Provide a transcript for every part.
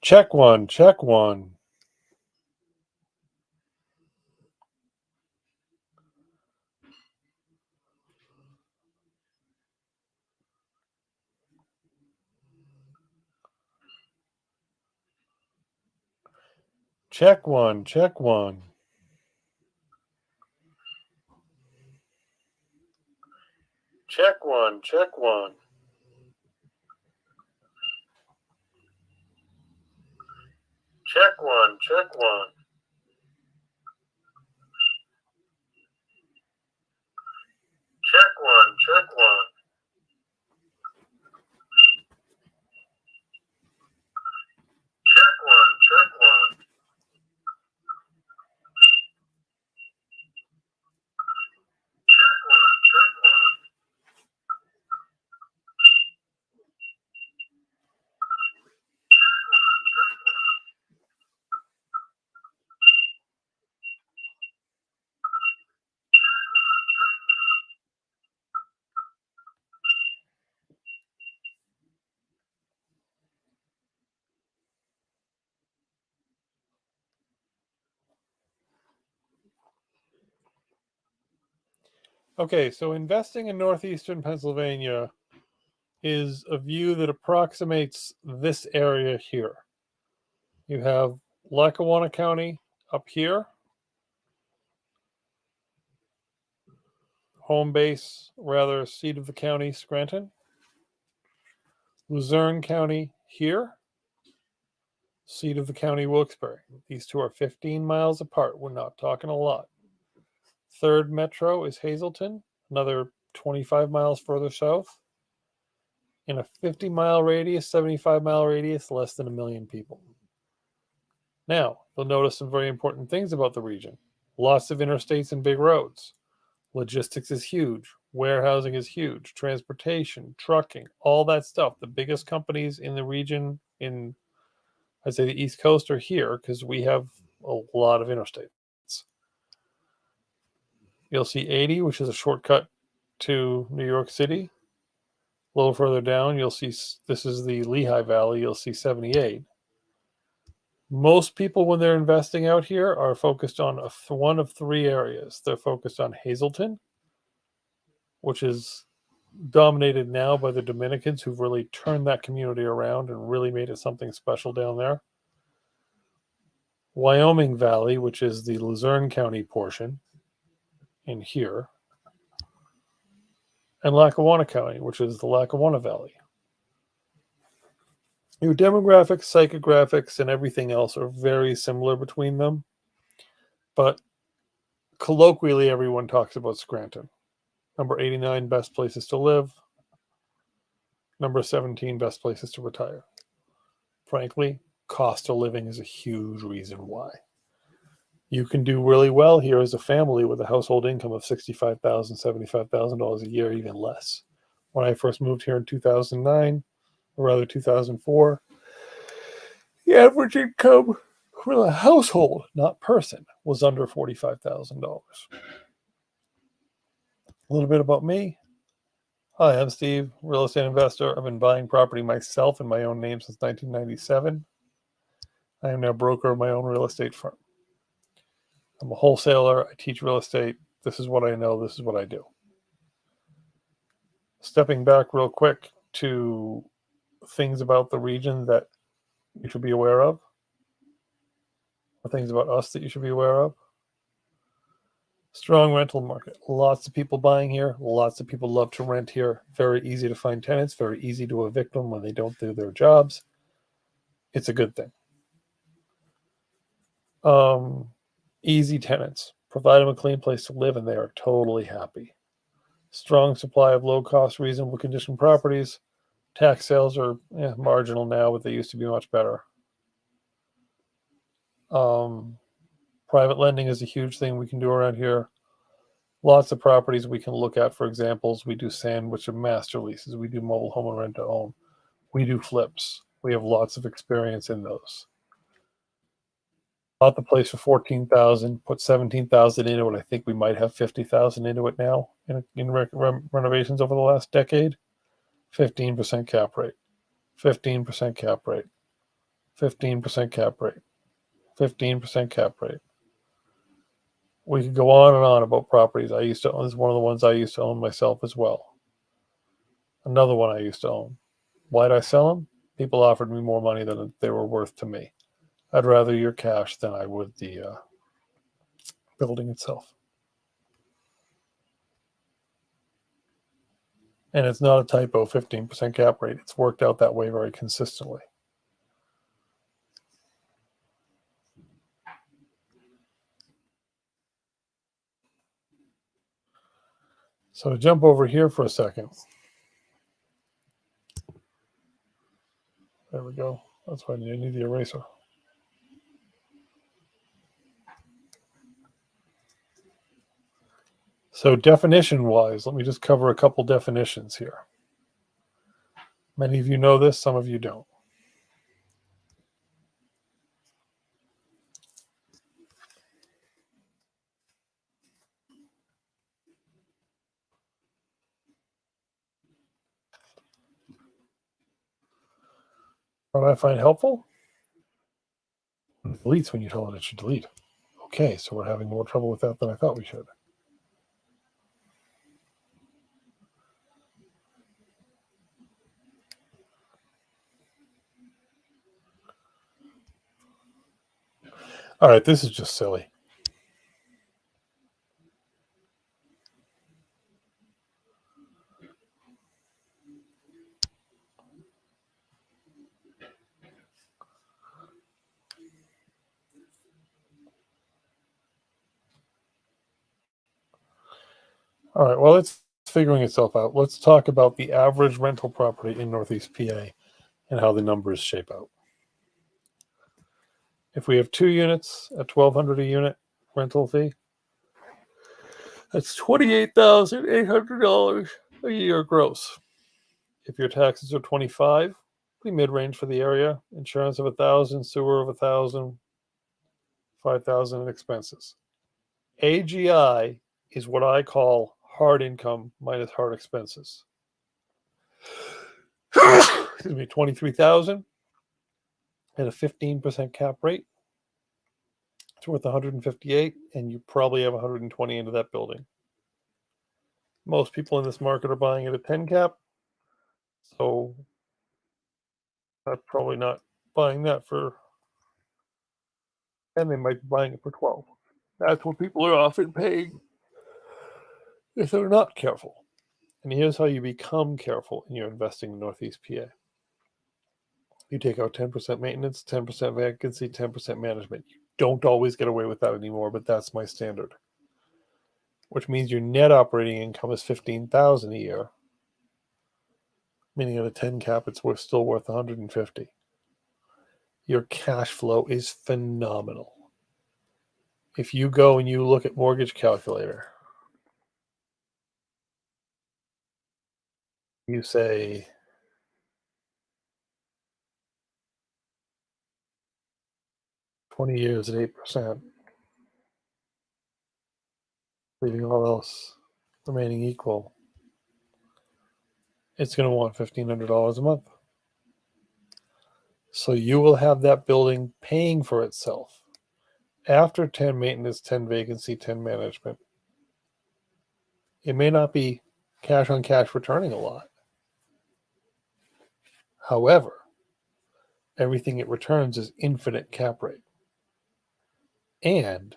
Check one, check one. Check one, check one. Check one, check one. Check one, check one. Check one, check one. Check one, check one. Check one, check one. Okay, so investing in northeastern Pennsylvania is a view that approximates this area here. You have Lackawanna County up here, home base, rather seat of the county, Scranton. Luzerne County here, seat of the county, Wilkes-Barre. These two are 15 miles apart. We're not talking a lot. Third metro is Hazleton, another 25 miles further south. In a 50-mile radius, 75-mile radius, less than 1 million people. Now, you'll notice some very important things about the region. Lots of interstates and big roads. Logistics is huge. Warehousing is huge. Transportation, trucking, all that stuff. The biggest companies in the region, in, I'd say, the East Coast, are here because we have a lot of interstates. You'll see 80, which is a shortcut to New York City. A little further down, you'll see, this is the Lehigh Valley, you'll see 78. Most people, when they're investing out here, are focused on one of three areas. They're focused on Hazleton, which is dominated now by the Dominicans, who've really turned that community around and really made it something special down there. Wyoming Valley, which is the Luzerne County portion in here. And Lackawanna County, which is the Lackawanna Valley. Your demographics, psychographics, and everything else are very similar between them. But colloquially, everyone talks about Scranton. Number 89, best places to live. Number 17, best places to retire. Frankly, cost of living is a huge reason why. You can do really well here as a family with a household income of $65,000, $75,000 a year, even less. When I first moved here in 2009, or rather 2004, the average income for the household, not person, was under $45,000. A little bit about me. Hi, I'm Steve, real estate investor. I've been buying property myself in my own name since 1997. I am now broker of my own real estate firm. I'm a wholesaler. I teach real estate. This is what I know. This is what I do. Stepping back real quick to things about the region that you should be aware of, or things about us that you should be aware of. Strong rental market. Lots of people buying here. Lots of people love to rent here. Very easy to find tenants. Very easy to evict them when they don't do their jobs. It's a good thing. Easy tenants. Provide them a clean place to live and they are totally happy. Strong supply of low-cost, reasonable condition properties. Tax sales are marginal now, but they used to be much better. Private lending is a huge thing we can do around here. Lots of properties we can look at for examples. We do sandwich and master leases. We do mobile home and rent to own. We do flips. We have lots of experience in those. Bought the place for 14,000, put 17,000 into it. I think we might have 50,000 into it now in renovations over the last decade. 15% cap rate. 15% cap rate. 15% cap rate. 15% cap rate. We could go on and on about properties I used to own. This is one of the ones I used to own myself as well. Another one I used to own. Why did I sell them? People offered me more money than they were worth to me. I'd rather your cash than I would the building itself. And it's not a typo, 15% cap rate. It's worked out that way very consistently. So jump over here for a second. There we go. That's why you need the eraser. So definition-wise, let me just cover a couple definitions here. Many of you know this, some of you don't. What I find helpful? It deletes when you tell it it should delete. Okay, so we're having more trouble with that than I thought we should. All right, this is just silly. All right, well, it's figuring itself out. Let's talk about the average rental property in Northeast PA and how the numbers shape out. If we have 2 units at $1,200 a unit rental fee, that's $28,800 a year gross. If your taxes are 25, pretty mid-range for the area. Insurance of 1,000, sewer of 1,000, 5,000 in expenses. AGI is what I call hard income minus hard expenses. Excuse me, 23,000 at a 15% cap rate. It's worth 158, and you probably have 120 into that building. Most people in this market are buying at a 10 cap, so I'm probably not buying that for, and they might be buying it for 12. That's what people are often paying if they're not careful. And here's how you become careful in your investing in Northeast PA. You take out 10% maintenance, 10% vacancy, 10% management. You don't always get away with that anymore, but that's my standard. Which means your net operating income is $15,000 a year. Meaning at a 10 cap, it's still worth 150. Your cash flow is phenomenal. If you go and you look at Mortgage Calculator, you say 20 years at 8%, leaving all else remaining equal, it's going to want $1,500 a month. So you will have that building paying for itself after 10 maintenance, 10 vacancy, 10 management. It may not be cash on cash returning a lot. However, everything it returns is infinite cap rate. And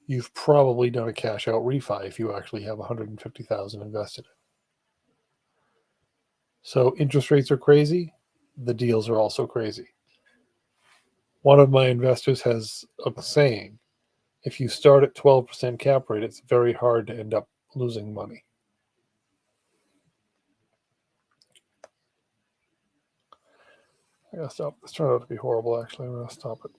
you've probably done a cash out refi if you actually have 150,000 invested in. So interest rates are crazy. The deals are also crazy. One of my investors has a saying, if you start at 12% cap rate, it's very hard to end up losing money. I gotta stop. This turned out to be horrible, actually. I'm gonna stop it.